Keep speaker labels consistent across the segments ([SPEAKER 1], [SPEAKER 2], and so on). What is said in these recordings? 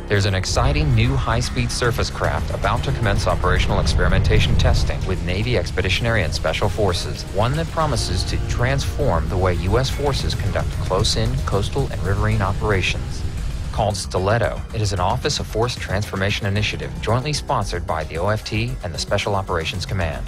[SPEAKER 1] There's an exciting new high-speed surface craft about to commence operational experimentation testing with Navy Expeditionary and Special Forces, one that promises to transform the way U.S. forces conduct close-in coastal and riverine operations. Called Stiletto, it is an Office of Force Transformation initiative jointly sponsored by the OFT and the Special Operations Command.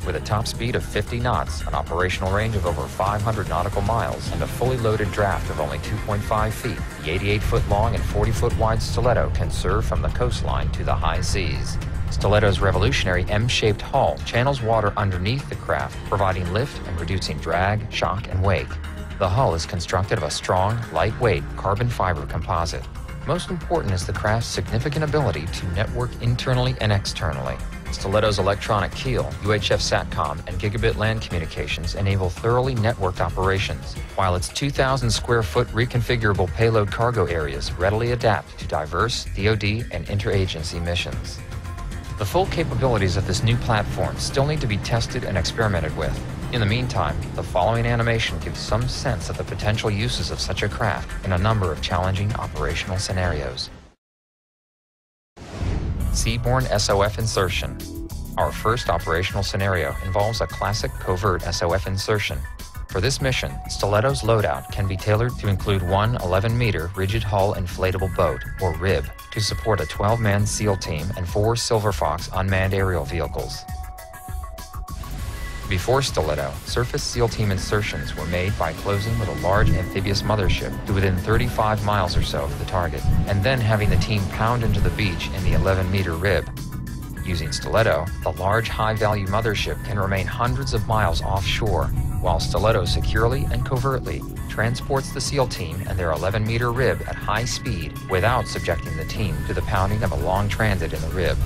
[SPEAKER 1] With a top speed of 50 knots, an operational range of over 500 nautical miles, and a fully loaded draft of only 2.5 feet, the 88-foot-long and 40-foot wide Stiletto can serve from the coastline to the high seas. Stiletto's revolutionary M-shaped hull channels water underneath the craft, providing lift and reducing drag, shock, and wake. The hull is constructed of a strong, lightweight carbon fiber composite. Most important is the craft's significant ability to network internally and externally. Stiletto's electronic keel, UHF SATCOM, and gigabit LAN communications enable thoroughly networked operations, while its 2,000 square foot reconfigurable payload cargo areas readily adapt to diverse DoD and interagency missions. The full capabilities of this new platform still need to be tested and experimented with. In the meantime, the following animation gives some sense of the potential uses of such a craft in a number of challenging operational scenarios. Seaborne SOF insertion. Our first operational scenario involves a classic covert SOF insertion. For this mission, Stiletto's loadout can be tailored to include one 11-meter rigid hull inflatable boat, or RIB, to support a 12-man SEAL team and 4 Silver Fox unmanned aerial vehicles. Before Stiletto, surface SEAL team insertions were made by closing with a large amphibious mothership to within 35 miles or so of the target, and then having the team pound into the beach in the 11-meter RIB. Using Stiletto, the large high-value mothership can remain hundreds of miles offshore, while Stiletto securely and covertly transports the SEAL team and their 11-meter RIB at high speed without subjecting the team to the pounding of a long transit in the RIB.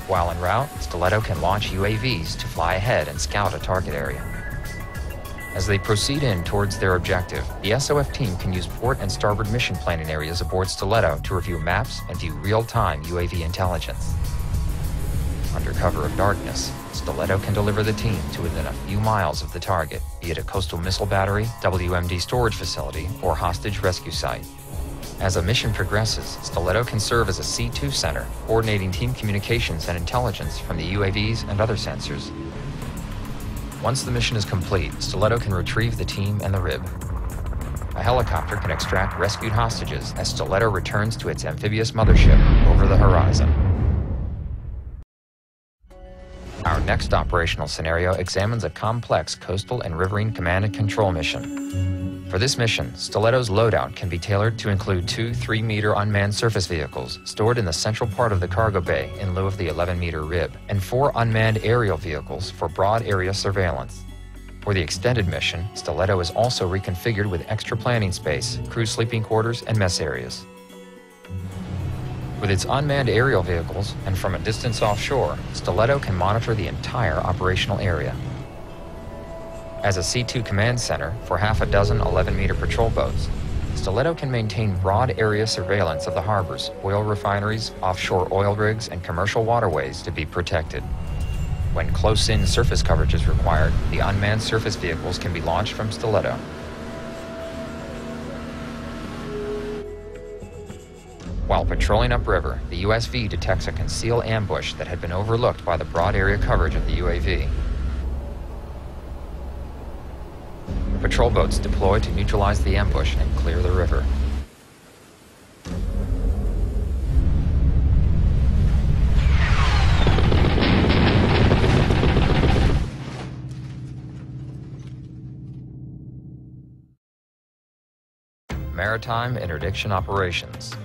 [SPEAKER 1] While en route, Stiletto can launch UAVs to fly ahead and scout a target area. As they proceed in towards their objective, the SOF team can use port and starboard mission planning areas aboard Stiletto to review maps and view real-time UAV intelligence. Under cover of darkness, Stiletto can deliver the team to within a few miles of the target, be it a coastal missile battery, WMD storage facility, or hostage rescue site. As a mission progresses, Stiletto can serve as a C2 center, coordinating team communications and intelligence from the UAVs and other sensors. Once the mission is complete, Stiletto can retrieve the team and the RIB. A helicopter can extract rescued hostages as Stiletto returns to its amphibious mothership over the horizon. Our next operational scenario examines a complex coastal and riverine command and control mission. For this mission, Stiletto's loadout can be tailored to include 2 3-meter unmanned surface vehicles stored in the central part of the cargo bay in lieu of the 11-meter RIB, and 4 unmanned aerial vehicles for broad area surveillance. For the extended mission, Stiletto is also reconfigured with extra planning space, crew sleeping quarters, and mess areas. With its unmanned aerial vehicles and from a distance offshore, Stiletto can monitor the entire operational area. As a C2 command center for half a dozen 11-meter patrol boats, Stiletto can maintain broad area surveillance of the harbors, oil refineries, offshore oil rigs, and commercial waterways to be protected. When close-in surface coverage is required, the unmanned surface vehicles can be launched from Stiletto. While patrolling upriver, the USV detects a concealed ambush that had been overlooked by the broad area coverage of the UAV. Patrol boats deploy to neutralize the ambush and clear the river. Maritime Interdiction Operations.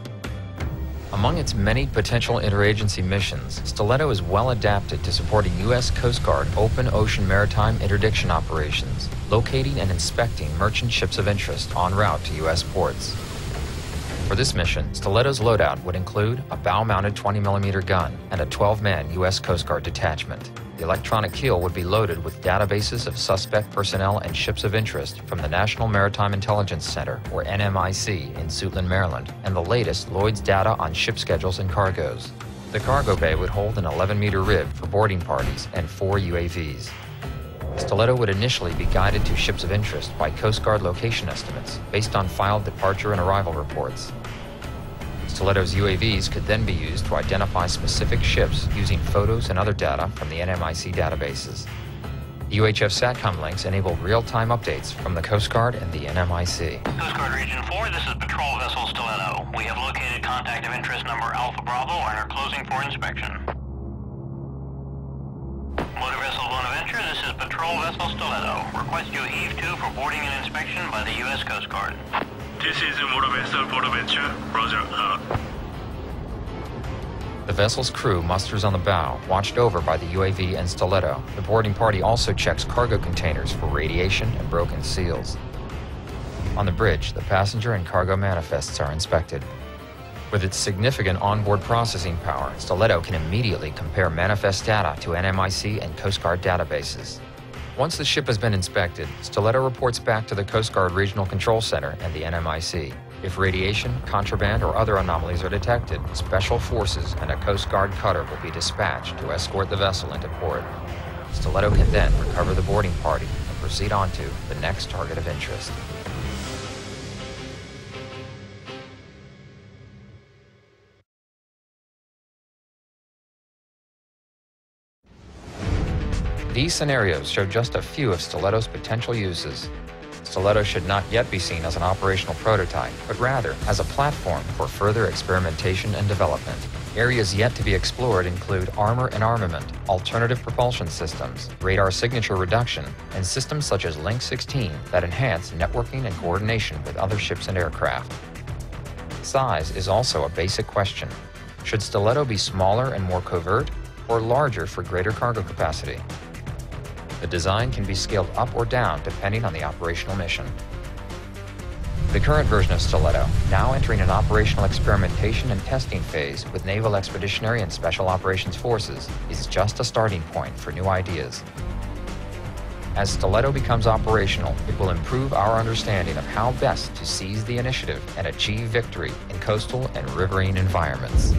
[SPEAKER 1] Among its many potential interagency missions, Stiletto is well adapted to supporting U.S. Coast Guard open ocean maritime interdiction operations, locating and inspecting merchant ships of interest en route to U.S. ports. For this mission, Stiletto's loadout would include a bow-mounted 20mm gun and a 12-man U.S. Coast Guard detachment. The electronic keel would be loaded with databases of suspect personnel and ships of interest from the National Maritime Intelligence Center, or NMIC, in Suitland, Maryland, and the latest Lloyd's data on ship schedules and cargoes. The cargo bay would hold an 11-meter RIB for boarding parties and 4 UAVs. Stiletto would initially be guided to ships of interest by Coast Guard location estimates based on filed departure and arrival reports. Stiletto's UAVs could then be used to identify specific ships using photos and other data from the NMIC databases. The UHF SATCOM links enable real-time updates from the Coast Guard and the NMIC.
[SPEAKER 2] Coast Guard Region 4, this is Patrol Vessel Stiletto. We have located contact of interest number Alpha Bravo and are closing for inspection. Motor Vessel Bonaventure, this is Patrol Vessel Stiletto. Request you heave to for boarding and inspection by the U.S. Coast Guard.
[SPEAKER 3] This is Motor Vessel Bonaventure. Roger, out.
[SPEAKER 1] The vessel's crew musters on the bow, watched over by the UAV and Stiletto. The boarding party also checks cargo containers for radiation and broken seals. On the bridge, the passenger and cargo manifests are inspected. With its significant onboard processing power, Stiletto can immediately compare manifest data to NMIC and Coast Guard databases. Once the ship has been inspected, Stiletto reports back to the Coast Guard Regional Control Center and the NMIC. If radiation, contraband, or other anomalies are detected, special forces and a Coast Guard cutter will be dispatched to escort the vessel into port. Stiletto can then recover the boarding party and proceed on to the next target of interest. These scenarios show just a few of Stiletto's potential uses. Stiletto should not yet be seen as an operational prototype, but rather as a platform for further experimentation and development. Areas yet to be explored include armor and armament, alternative propulsion systems, radar signature reduction, and systems such as Link 16 that enhance networking and coordination with other ships and aircraft. Size is also a basic question. Should Stiletto be smaller and more covert, or larger for greater cargo capacity? The design can be scaled up or down depending on the operational mission. The current version of Stiletto, now entering an operational experimentation and testing phase with Naval Expeditionary and Special Operations Forces, is just a starting point for new ideas. As Stiletto becomes operational, it will improve our understanding of how best to seize the initiative and achieve victory in coastal and riverine environments.